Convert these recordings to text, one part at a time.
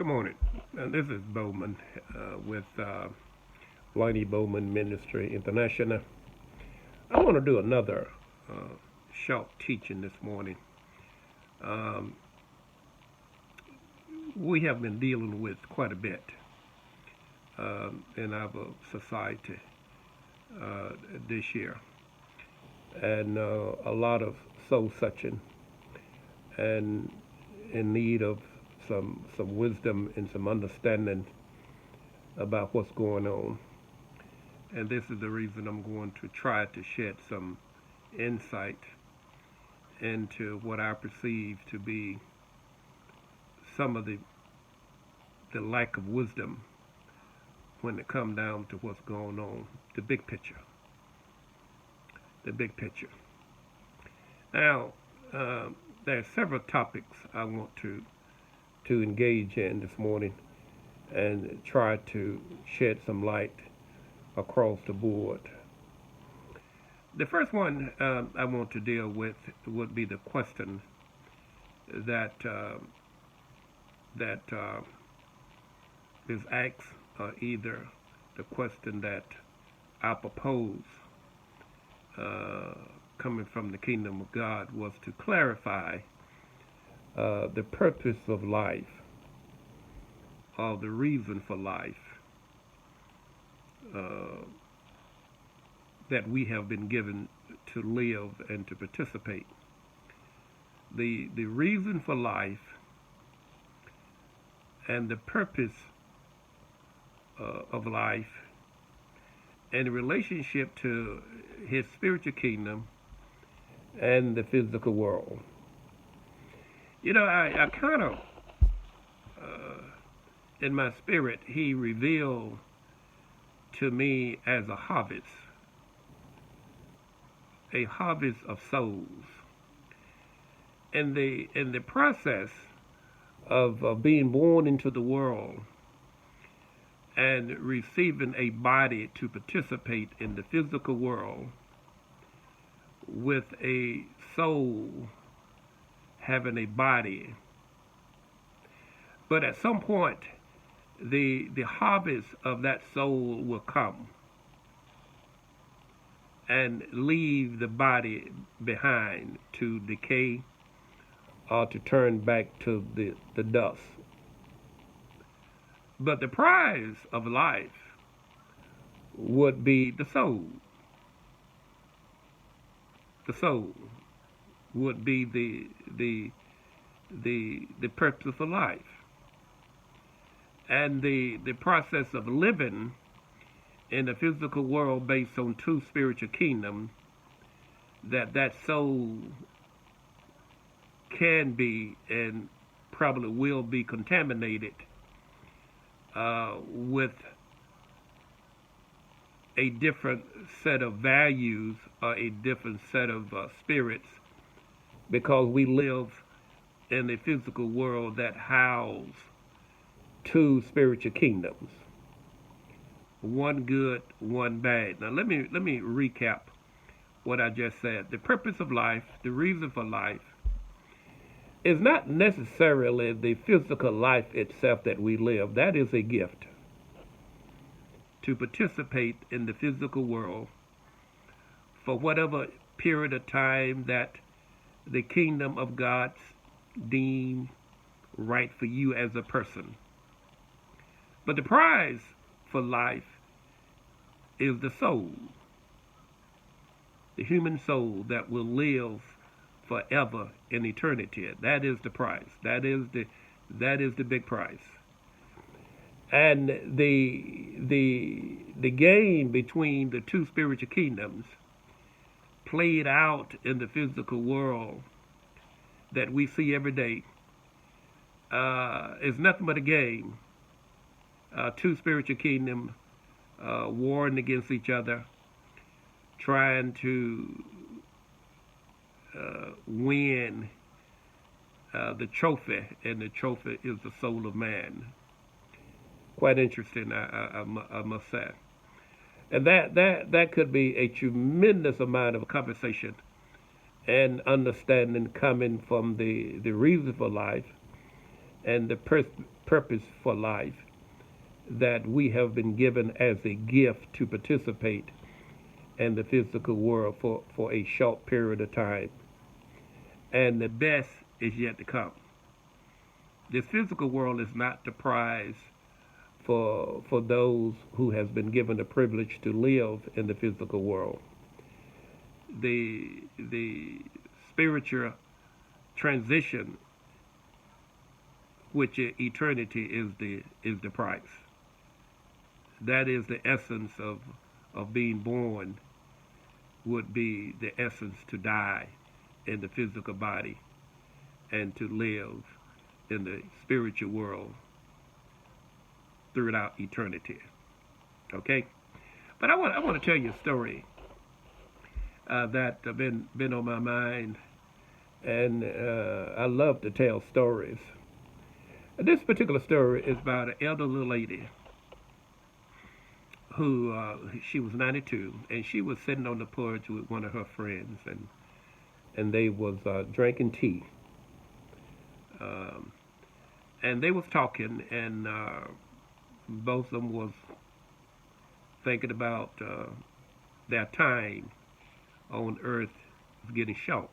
Good morning. This is Bowman with Lonnie Bowman Ministry International. I want to do another short teaching this morning. Um, we have been dealing with quite a bit in our society uh, this year, and a lot of soul searching and in need of some wisdom and some understanding about what's going on. And this is the reason I'm going to try to shed some insight into what I perceive to be some of the lack of wisdom when it comes down to what's going on, the big picture. The big picture. Now, there are several topics I want to engage in this morning and try to shed some light across the board. The first one I want to deal with would be the question that is asked, either the question that I propose coming from the kingdom of God was to clarify the purpose of life, or the reason for life that we have been given to live and to participate. The reason for life and the purpose of life and the relationship to his spiritual kingdom and the physical world. You know, I kind of, in my spirit, he revealed to me as a harvest of souls. And the process of being born into the world and receiving a body to participate in the physical world with a soul having a body. But at some point, the harvest of that soul will come and leave the body behind to decay or to turn back to the dust. But the prize of life would be the soul. The soul would be the purpose of life. And the process of living in the physical world based on two spiritual kingdoms, that soul can be and probably will be contaminated with a different set of values or a different set of spirits, because we live in a physical world that house two spiritual kingdoms, one good, one bad. Now let me recap what I just said. The purpose of life, the reason for life, is not necessarily the physical life itself that we live. That is a gift. To participate in the physical world for whatever period of time that the kingdom of God deem right for you as a person. But the prize for life is the soul, the human soul that will live forever in eternity. That is the prize. That is the big prize. And the game between the two spiritual kingdoms played out in the physical world that we see every day is nothing but a game. Two spiritual kingdoms warring against each other, trying to win the trophy, and the trophy is the soul of man. Quite interesting, I must say. And that could be a tremendous amount of conversation and understanding coming from the reason for life and the purpose for life that we have been given as a gift to participate in the physical world for a short period of time. And the best is yet to come. This physical world is not the prize for those who has been given the privilege to live in the physical world. The spiritual transition, which eternity is the price. That is the essence of being born, would be the essence to die in the physical body and to live in the spiritual world throughout eternity. Okay? But I want to tell you a story that been on my mind, and I love to tell stories. This particular story is about an elderly lady who she was 92, and she was sitting on the porch with one of her friends, and they was drinking tea, and they was talking, and both of them was thinking about their time on earth was getting short,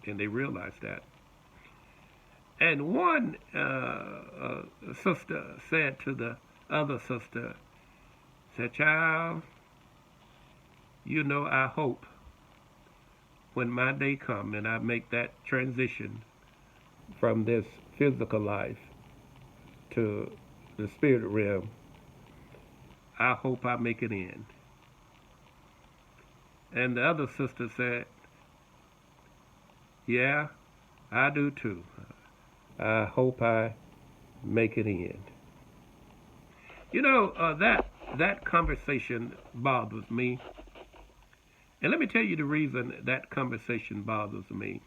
and they realized that. And one sister said to the other sister, said, "Child, you know, I hope when my day come and I make that transition from this physical life to the spirit realm, I hope I make it in." And the other sister said, "Yeah, I do too. I hope I make it in." You know, that conversation bothers me. And let me tell you the reason that conversation bothers me.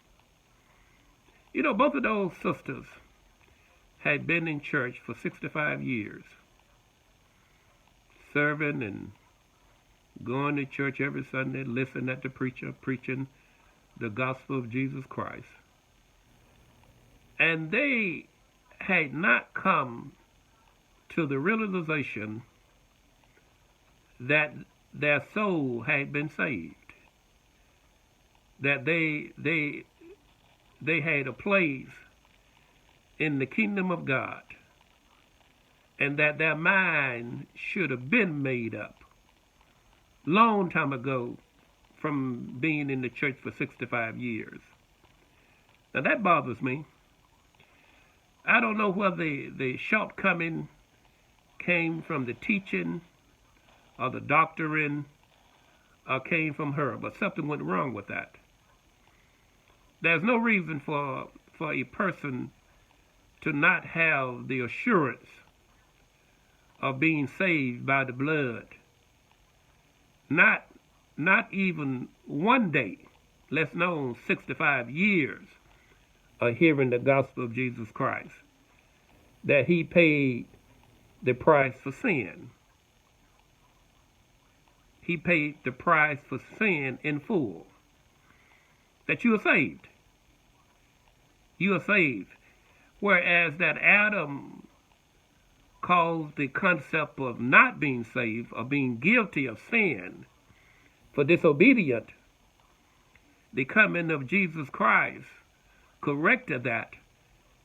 You know, both of those sisters had been in church for 65 years, serving and going to church every Sunday, listening at the preacher preaching the gospel of Jesus Christ. And they had not come to the realization that their soul had been saved, that they had a place in the kingdom of God, and that their mind should have been made up long time ago from being in the church for 65 years. Now that bothers me. I don't know whether the shortcoming came from the teaching or the doctrine or came from her, but something went wrong with that. There's no reason for a person to not have the assurance of being saved by the blood. Not even one day, let alone 65 years of hearing the gospel of Jesus Christ, that he paid the price for sin. He paid the price for sin in full. That you are saved. You are saved. Whereas that Adam caused the concept of not being saved, or being guilty of sin for disobedient, the coming of Jesus Christ corrected that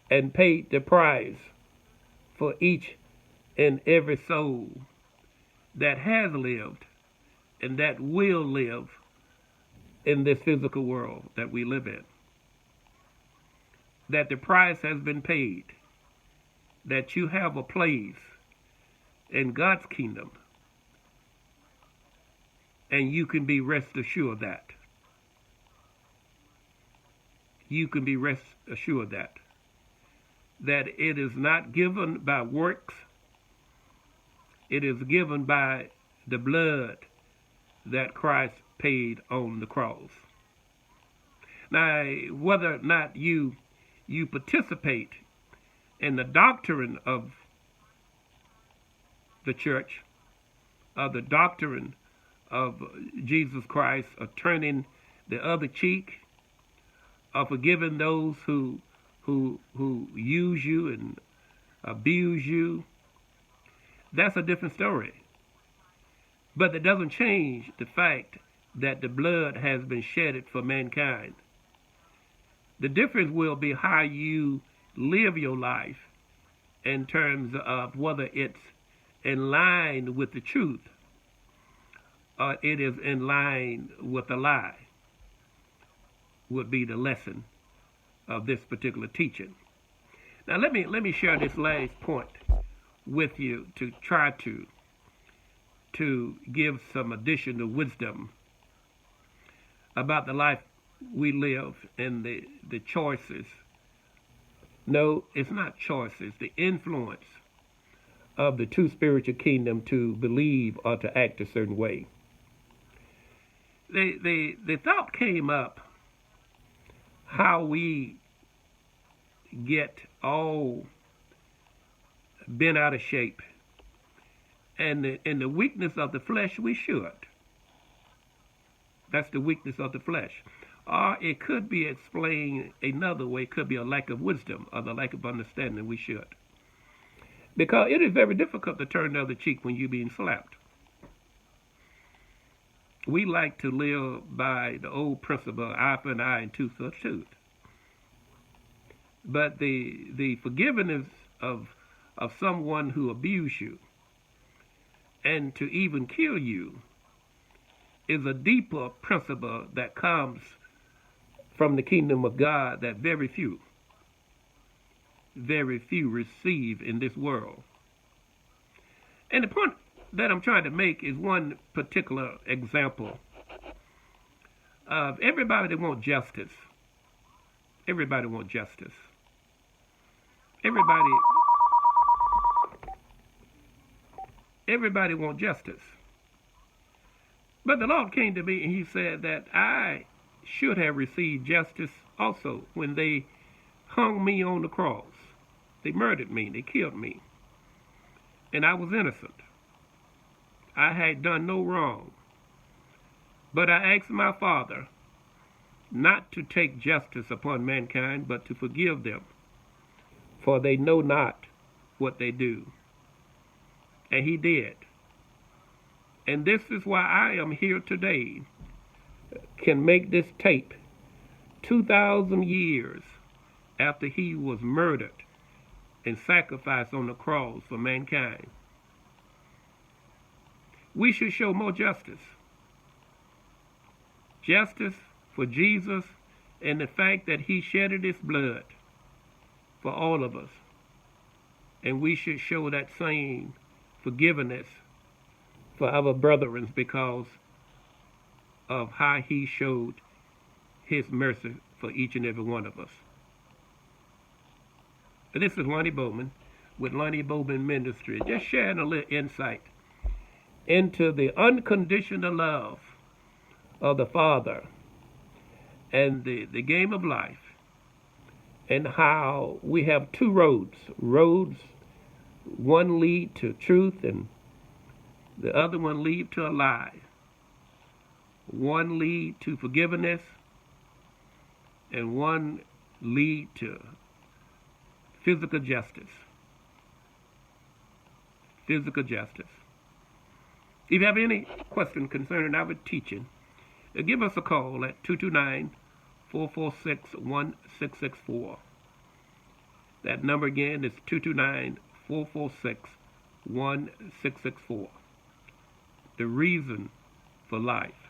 and paid the price for each and every soul that has lived and that will live in this physical world that we live in. That the price has been paid, that you have a place in God's kingdom, and you can be rest assured that. You can be rest assured that it is not given by works, it is given by the blood that Christ paid on the cross. Now, whether or not you participate in the doctrine of the church, of the doctrine of Jesus Christ, of turning the other cheek, of forgiving those who who use you and abuse you, that's a different story. But it doesn't change the fact that the blood has been shedded for mankind. The difference will be how you live your life in terms of whether it's in line with the truth or it is in line with a lie, would be the lesson of this particular teaching. Now let me share this last point with you to try to give some additional wisdom about the life we live and the choices. No, it's not choices, the influence of the two spiritual kingdom to believe or to act a certain way. The thought came up how we get all bent out of shape, and in the weakness of the flesh we should. That's the weakness of the flesh. Or it could be explained another way. It could be a lack of wisdom or the lack of understanding. We should. Because it is very difficult to turn the other cheek when you're being slapped. We like to live by the old principle, eye for an eye and tooth for a tooth. But the forgiveness of someone who abused you and to even kill you is a deeper principle that comes from the kingdom of God that very few receive in this world. And the point that I'm trying to make is one particular example of everybody that wants justice. Everybody wants justice. Everybody wants justice. But the Lord came to me and he said that I should have received justice also when they hung me on the cross. They murdered me. They killed me. And I was innocent. I had done no wrong. But I asked my Father not to take justice upon mankind, but to forgive them, for they know not what they do. And he did. And this is why I am here today, can make this tape 2,000 years after he was murdered and sacrificed on the cross for mankind. We should show more justice. Justice for Jesus and the fact that he shedded his blood for all of us. And we should show that same forgiveness for our brethren because of how he showed his mercy for each and every one of us. And this is Lonnie Bowman with Lonnie Bowman Ministry, just sharing a little insight into the unconditional love of the Father and the game of life, and how we have two roads. One lead to truth and the other one lead to a lie. One lead to forgiveness and one lead to physical justice. Physical justice. If you have any question concerning our teaching, give us a call at 229-446-1664. That number again is 229-446-1664. The reason for life.